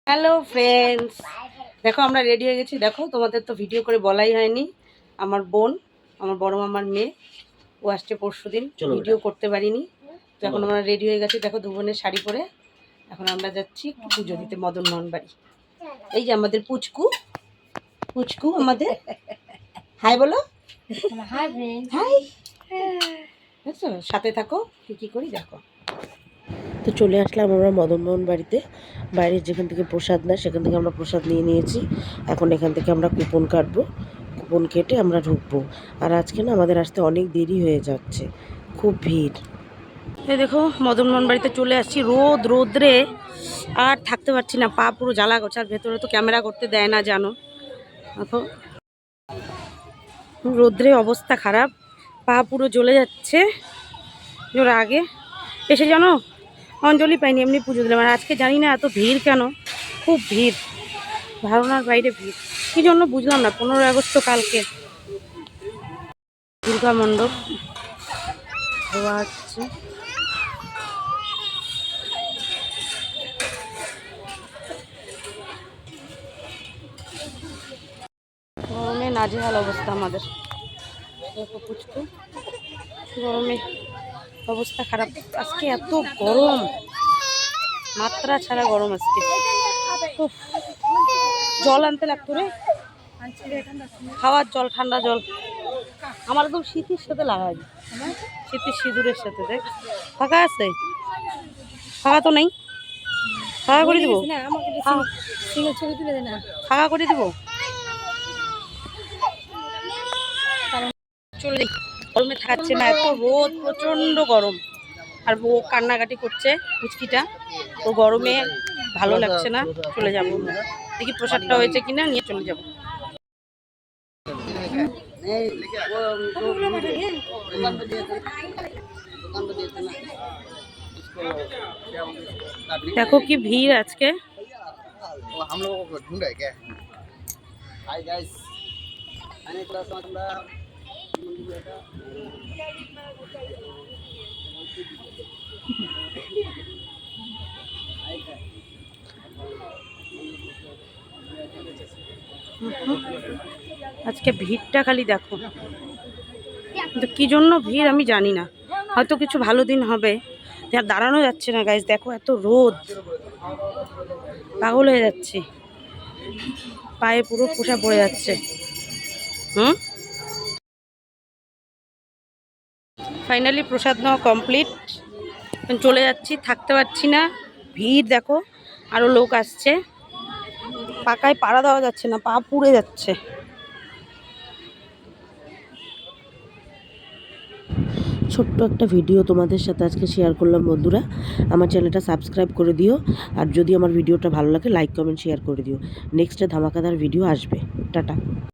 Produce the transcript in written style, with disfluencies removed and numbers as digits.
Hello friends, দেখো আমরা ready হয়ে গেছি। দেখো তোমাদের তো ভিডিও করে বলাই হয়নি। আমার বোন, আমার বড় মামার মেয়ে, ও আসছে পরশুদিন, ভিডিও করতে পারিনি। তো এখন আমরা রেডি হয়ে গেছি। দেখো দু বোনের শাড়ি পরে এখন আমরা যাচ্ছি পুজো দিতে মদন মোহন বাড়ি। এই যে আমাদের পুচকু, পুচকু আমাদের হাই বলো। হাই, বুঝছো? সাথে থাকো, কি করি দেখো। তো চলে আসলাম আমরা মদনমোহন বাড়িতে। বাইরের যেখান থেকে প্রসাদ নেয় সেখান থেকে আমরা প্রসাদ নিয়ে নিয়েছি। এখন এখান থেকে আমরা কুপন কাটবো, কুপন কেটে আমরা ঢুকবো। আর আজকে না আমাদের আসতে অনেক দেরি হয়ে যাচ্ছে, খুব ভিড়। এই দেখো মদন মোহন বাড়িতে চলে আসছি। রোদ্রে আর থাকতে পারছি না, পা পুরো জ্বালা করছে। আর ভেতরে তো ক্যামেরা করতে দেয় না জানো। দেখো রোদ্রে অবস্থা খারাপ, পা পুরো জ্বলে যাচ্ছে। ওর আগে এসে জানো অঞ্জলি পাইনি, এমনি পুজো দিলাম। আর আজকে জানি না এত ভিড় কেন, খুব ভিড়, ধারণার বাইরে ভিড়। কী জন্য বুঝলাম না। 15 আগস্ট তো কালকে। দুর্গা মণ্ডপ ধোয়া হচ্ছে। গরমে নাজেহাল অবস্থা আমাদের। দেখো পুচকু, গরমে অবস্থা খারাপ। আজকে এত গরম, মাত্রা ছাড়া গরম আজকে। উফ, জল আনতে লাগতো রে, খাওয়ার জল, ঠান্ডা জল। আমার একদম শীতের সাথে লাগাই, শীতের সিঁদুরের সাথে। দেখ ফাঁকা আছে, ফাঁকা তো নেই। ফাঁকা করে দিব, ফাঁকা করে দিব। চলে গরমে থাকছে না, এত রোদ, প্রচন্ড গরম। আর ও কান্নাকাটি করছে পুচকিটা, ও গরমে ভালো লাগছে না। চলে যাবো, দেখি প্রসাদটা হয়েছে কিনা, নিয়ে চলে যাবো। দেখো কি ভিড় আজকে। আজকে ভিড়টা খালি দেখো, কিন্তু কি জন্য ভিড় আমি জানি না। হয়তো কিছু ভালো দিন হবে। আর দাঁড়ানো যাচ্ছে না গাইজ, দেখো এত রোদ, পাগল হয়ে যাচ্ছে, পায়ে পুরো খোসা পড়ে যাচ্ছে। ফাইনালি প্রসাদ নেওয়া কমপ্লিট, চলে যাচ্ছি, থাকতে পারছি না। ভিড় দেখো, আরও লোক আসছে, পাকায় পাড়া দেওয়া যাচ্ছে না, পা পুড়ে যাচ্ছে। ছোট্ট একটা ভিডিও তোমাদের সাথে আজকে শেয়ার করলাম বন্ধুরা। আমার চ্যানেলটা সাবস্ক্রাইব করে দিও। আর যদি আমার ভিডিওটা ভালো লাগে লাইক কমেন্ট শেয়ার করে দিও। নেক্সটে ধামাকাদার ভিডিও আসবে। টাটা।